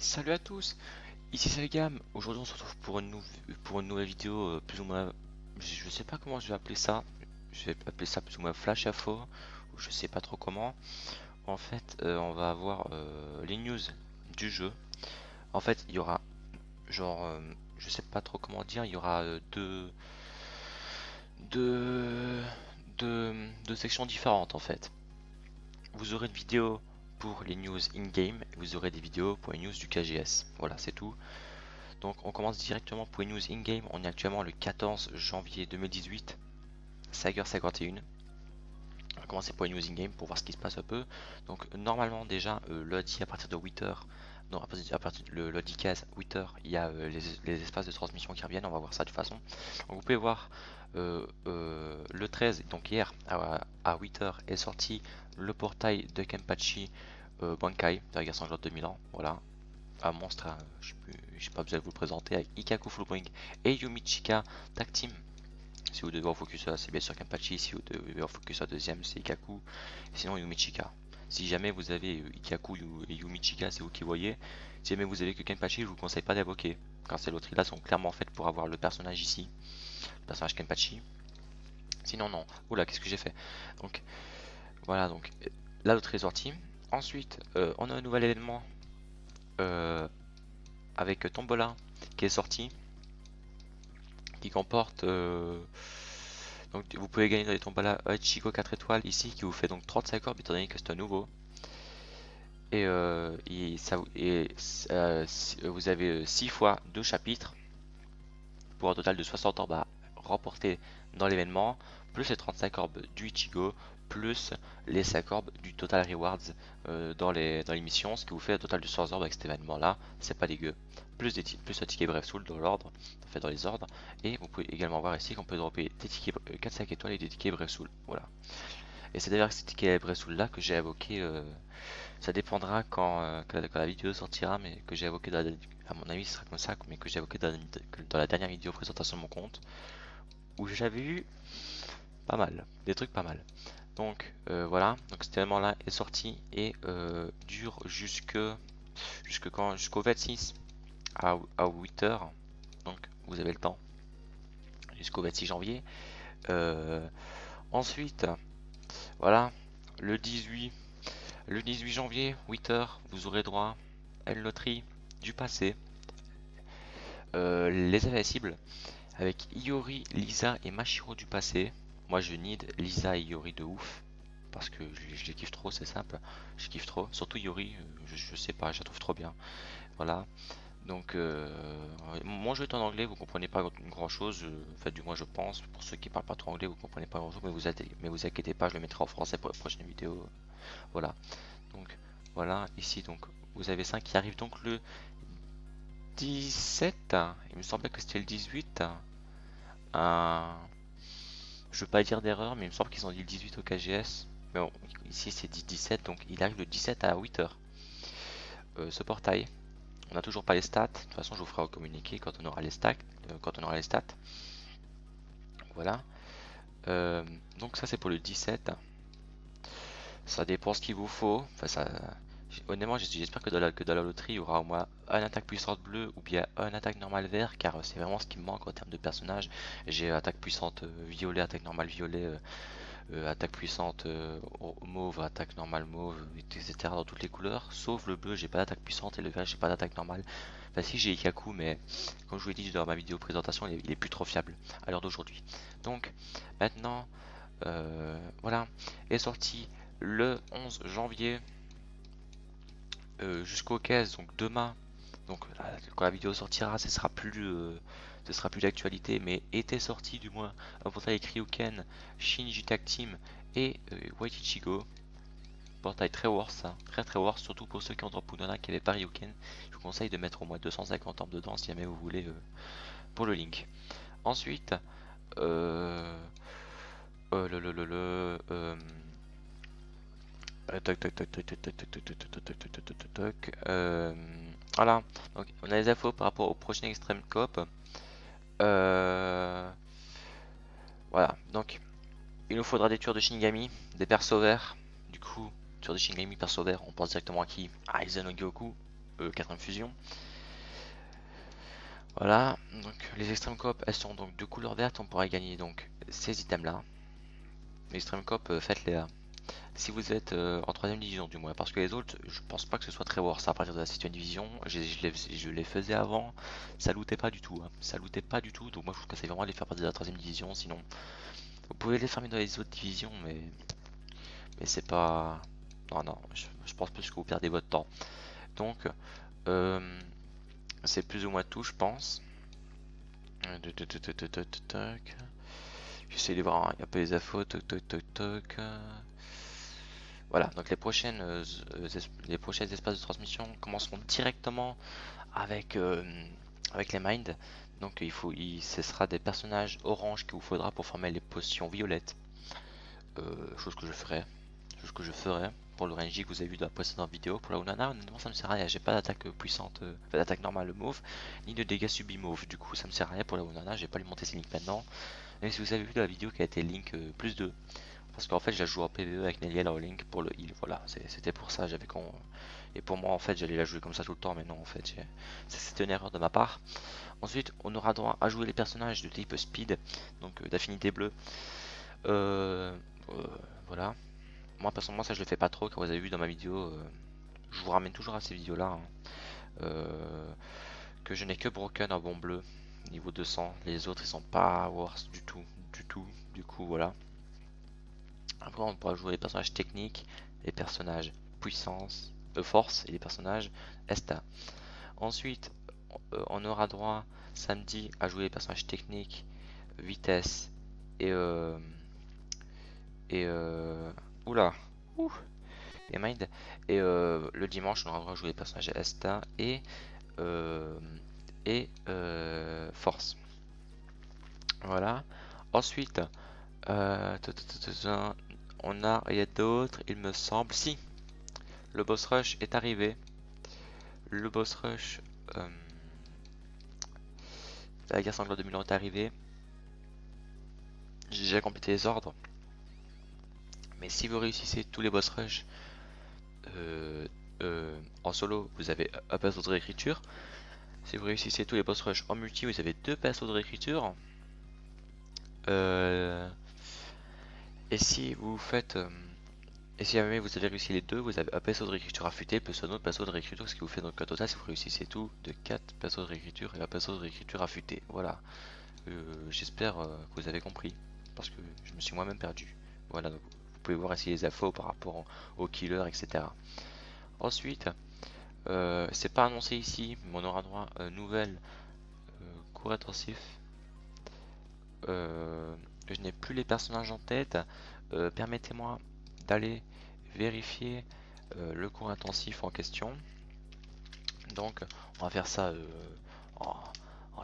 Salut à tous, ici c'est Gam. Aujourd'hui on se retrouve pour une nouvelle vidéo plus ou moins, je sais pas comment je vais appeler ça. Je vais appeler ça plus ou moins flash info, ou je sais pas trop comment. En fait, on va avoir les news du jeu. En fait, il y aura genre, je sais pas trop comment dire, il y aura deux, deux sections différentes en fait. Vous aurez une vidéo pour les news in-game et vous aurez des vidéos pour les news du KGS. Voilà, c'est tout. Donc on commence directement pour les news in-game. On est actuellement le 14 janvier 2018, 5h51. On va commencer pour les news in-game pour voir ce qui se passe un peu. Donc normalement déjà lundi à partir de 8h, non à partir de le lundi 15 8h, il y a les espaces de transmission qui reviennent. On va voir ça de toute façon. Donc vous pouvez voir le 13, donc hier à 8h est sorti le portail de Kenpachi Bankai, de Garçon de 2000 ans. Voilà, un monstre, hein, j'ai pas besoin de vous le présenter, avec Ikaku Fullbring et Yumichika Tag Team. Si vous devez en focus, c'est bien sûr Kenpachi. Si vous devez en focus à deuxième, c'est Ikaku. Sinon Yumichika. Si jamais vous avez Ikaku et Yumichika, c'est vous qui voyez. Si jamais vous avez que Kenpachi, je vous conseille pas d'invoquer, car ces loteries là sont clairement faites pour avoir le personnage ici, le personnage Kenpachi. Sinon non. Oula, qu'est-ce que j'ai fait? Donc voilà, donc la loterie est sortie. Ensuite, on a un nouvel événement avec Tombola qui est sorti, qui comporte donc vous pouvez gagner dans les tombolas un Chico 4 étoiles ici qui vous fait donc 35 orbes étant donné que c'est un nouveau, et, vous avez 6 fois 2 chapitres pour un total de 60 orbes à remporter dans l'événement, plus les 35 orbes du Ichigo, plus les 5 orbes du Total Rewards dans les missions, ce qui vous fait un total de 100 orbes avec cet événement là, c'est pas dégueu. Plus un ticket Brave Soul dans l'ordre, fait dans les ordres, et vous pouvez également voir ici qu'on peut dropper des tickets 4-5 étoiles et des tickets Brave Soul, voilà. Et c'est d'ailleurs ces tickets Brave Soul là que j'ai évoqué, ça dépendra quand la vidéo sortira, mais que j'ai évoqué à mon avis ce sera comme ça, mais que j'ai évoqué dans la dernière vidéo présentation de mon compte, où j'avais eu pas mal, des trucs pas mal. Donc voilà, donc cet événement là est sorti et dure jusqu'au 26 à 8h. Donc vous avez le temps jusqu'au 26 janvier. Euh, Ensuite, voilà, le 18, le 18 janvier, 8h, vous aurez droit à une loterie du passé. Les invincibles avec Iori, Lisa et Mashiro du passé. Moi je need Lisa et Iori de ouf, parce que je les kiffe trop, c'est simple. Je kiffe trop, surtout Iori, je sais pas, je la trouve trop bien. Voilà. Donc, mon jeu est en anglais, vous comprenez pas grand chose. Enfin, du moins, je pense. Pour ceux qui parlent pas trop anglais, vous comprenez pas grand chose, mais vous inquiétez pas, je le mettrai en français pour la prochaine vidéo. Voilà. Donc, voilà. Ici, donc, vous avez ça qui arrive donc le 17. Il me semblait que c'était le 18. Je veux pas dire d'erreur, mais il me semble qu'ils ont dit le 18 au KGS. Mais bon, ici c'est dit 17, donc il arrive le 17 à 8h. Ce portail. On n'a toujours pas les stats. De toute façon, je vous ferai communiquer quand on aura les stats. Voilà. Donc ça c'est pour le 17. Ça dépend ce qu'il vous faut. Enfin, honnêtement, j'espère que dans la loterie, il y aura au moins un attaque puissante bleu ou bien un attaque normale vert, car c'est vraiment ce qui me manque en termes de personnages. J'ai attaque puissante violet, attaque normale violet, attaque puissante mauve, attaque normale mauve, etc. dans toutes les couleurs. Sauf le bleu, j'ai pas d'attaque puissante, et le vert, j'ai pas d'attaque normale. Enfin si, j'ai Ikaku, mais comme je vous l'ai dit dans ma vidéo présentation, il est plus trop fiable à l'heure d'aujourd'hui. Donc maintenant, voilà, est sorti le 11 janvier jusqu'au 15, donc demain. Donc quand la vidéo sortira, ce sera plus d'actualité, mais était sorti du moins un portail Ryuken, Shinji Tag Team et White Ichigo. Portail très worth, hein, très worth, surtout pour ceux qui ont drop Punona qui n'avaient pas Ryuken. Je vous conseille de mettre au moins 250 ans dedans si jamais vous voulez pour le link. Ensuite, euh, voilà, donc on a les infos par rapport au prochain Extreme Cop. Voilà, donc il nous faudra des tueurs de Shinigami, des persos verts. Du coup, tueurs de Shinigami, persos verts, on pense directement à qui? À Izanagi Goku. 4ème fusion. Voilà, donc les extrêmes coop, elles sont donc de couleur verte, on pourra gagner donc ces items là. Les extrêmes coop, faites-les là. Si vous êtes en 3ème division du moins, parce que les autres, je pense pas que ce soit très worth à partir de la 7ème division. Je les faisais avant, ça lootait pas du tout, hein. Ça lootait pas du tout, donc moi je vous conseille vraiment de les faire partir de la 3ème division, sinon vous pouvez les farmer dans les autres divisions, mais c'est pas... Non, non, je pense plus que vous perdez votre temps. Donc, c'est plus ou moins tout, je pense. J'essaie de voir un peu les infos. Voilà, donc les prochains espaces de transmission commenceront directement avec, avec les minds. Donc ce sera des personnages orange qu'il vous faudra pour former les potions violettes. Chose que je ferai. Pour le Renji que vous avez vu dans la précédente vidéo. Pour la Unana, honnêtement ça me sert à rien. J'ai pas d'attaque puissante, d'attaque normale mauve, ni de dégâts subis mauve. Du coup ça me sert à rien pour la Unana. J'ai pas lui monter ses links maintenant. Même si vous avez vu dans la vidéo qui a été link plus 2. Parce qu'en fait je la joue en PvE avec Nelly en link pour le heal. Voilà, c'était pour ça. Et pour moi en fait j'allais la jouer comme ça tout le temps. Mais non en fait c'était une erreur de ma part. Ensuite on aura droit à jouer les personnages de type speed. Donc d'affinité bleue. Voilà. Moi personnellement ça je le fais pas trop, comme vous avez vu dans ma vidéo, je vous ramène toujours à ces vidéos là, hein. Que je n'ai que broken en bon bleu, niveau 200, les autres ils sont pas worse du tout, du coup voilà. Après on pourra jouer les personnages techniques, les personnages puissance, force et les personnages esta. Ensuite on aura droit samedi à jouer les personnages techniques, vitesse et oula, et mind. Et le dimanche, on aura droit à jouer les personnages Esta euh, Force. Voilà. Ensuite, on a rien d'autre, il me semble. Si, le boss rush est arrivé. Le boss rush, la guerre sanglante de Milan est arrivé. J'ai déjà complété les ordres. Mais si vous réussissez tous les boss rush en solo, vous avez un perso de réécriture. Si vous réussissez tous les boss rush en multi, vous avez 2 persos de réécriture. Et si vous faites... et si jamais vous avez réussi les deux, vous avez un perso de réécriture affûté plus un autre perso de réécriture, ce qui vous fait donc un total, si vous réussissez tout, de 4 persos de réécriture et un perso de réécriture affûté. Voilà. J'espère que vous avez compris, parce que je me suis moi-même perdu. Voilà, donc vous pouvez voir ici les infos par rapport au killer, etc. Ensuite, c'est pas annoncé ici, mais on aura droit à une nouvelle cours intensif. Je n'ai plus les personnages en tête. Permettez-moi d'aller vérifier le cours intensif en question. Donc, on va faire ça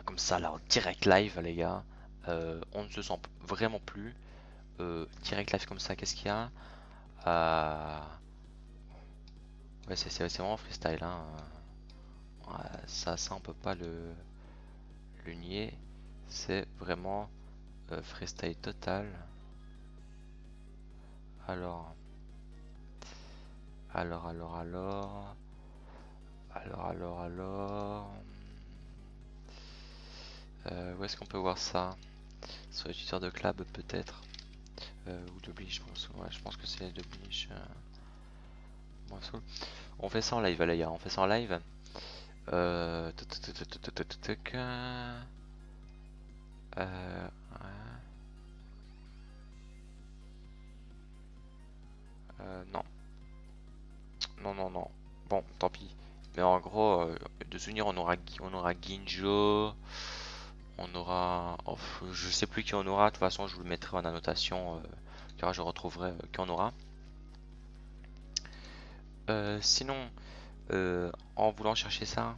comme ça, là, en direct live, les gars. On ne se sent vraiment plus. Direct live comme ça, qu'est-ce qu'il y a? Ouais, c'est vraiment freestyle, hein. Ça on peut pas le nier. C'est vraiment freestyle total. Alors, où est-ce qu'on peut voir ça? Sur les tuteurs de club peut-être, ou de Bleach, je pense que c'est de Bleach. On fait ça en live, les gars, on fait ça en live. Non. Non. Bon, tant pis. Mais en gros, de souvenir, on aura Ginjo. On aura... oh, je sais plus qui on aura. De toute façon, je vous le mettrai en annotation. Car je retrouverai qui on aura. Sinon, en voulant chercher ça,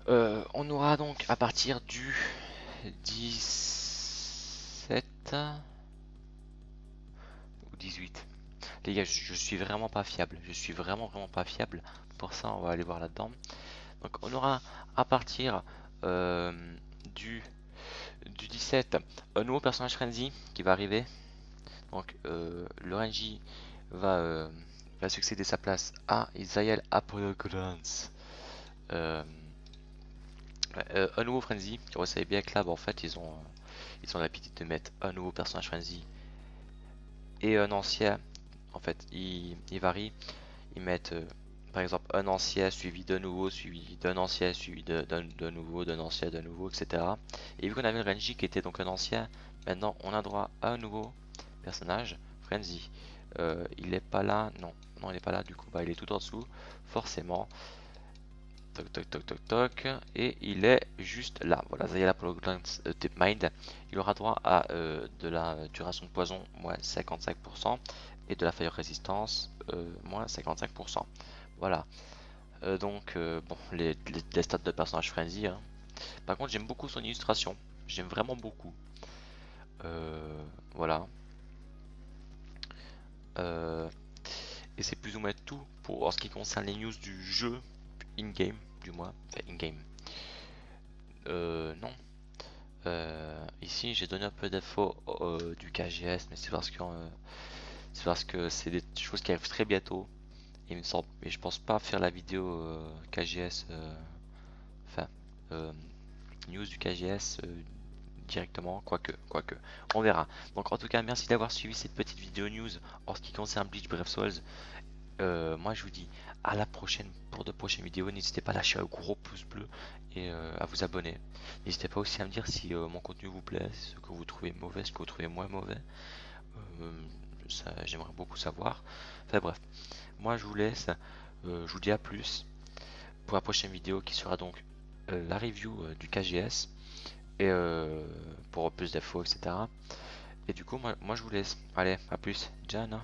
on aura donc à partir du 17 ou 18. Les gars, je suis vraiment pas fiable. Je suis vraiment pas fiable. Pour ça, on va aller voir là-dedans. Donc, on aura à partir du 17 un nouveau personnage Frenzy qui va arriver. Donc, le Renji va va succéder sa place à Israel Apologorans. Un nouveau Frenzy, vous savez bien que là, en fait, ils ont l'habitude de mettre un nouveau personnage Frenzy et un ancien. En fait, ils varient. Ils mettent par exemple un ancien suivi d'un nouveau, suivi d'un ancien, suivi d'un nouveau, d'un ancien, d'un nouveau, etc. Et vu qu'on avait le Renji qui était donc un ancien, maintenant on a droit à un nouveau personnage, Frenzy. Il est pas là, non, il est pas là, du coup bah il est tout en dessous, forcément. Toc toc toc toc toc, et il est juste là. Voilà, Zayala Glance DeepMind. Il aura droit à de la duration de poison moins 55% et de la fire résistance moins 55%. Voilà. Bon, les stats de personnage Frenzy. Hein. Par contre, j'aime beaucoup son illustration. J'aime vraiment beaucoup. Voilà. Et c'est plus ou moins tout pour en ce qui concerne les news du jeu in-game, du moins. Enfin, in-game. Non. Ici, j'ai donné un peu d'infos du KGS, mais c'est parce que c'est des choses qui arrivent très bientôt. Il me semble, mais je pense pas faire la vidéo KGS, enfin news du KGS directement, quoique, on verra. Donc en tout cas, merci d'avoir suivi cette petite vidéo news en ce qui concerne Bleach Brave Souls. Moi je vous dis à la prochaine pour de prochaines vidéos. N'hésitez pas à lâcher un gros pouce bleu et à vous abonner. N'hésitez pas aussi à me dire si mon contenu vous plaît, ce que vous trouvez mauvais, ce que vous trouvez moins mauvais. Ça, j'aimerais beaucoup savoir. Enfin bref, moi je vous laisse. Je vous dis à plus pour la prochaine vidéo qui sera donc la review du KGS et pour plus d'infos, etc. Et du coup, moi je vous laisse. Allez, à plus. Jana.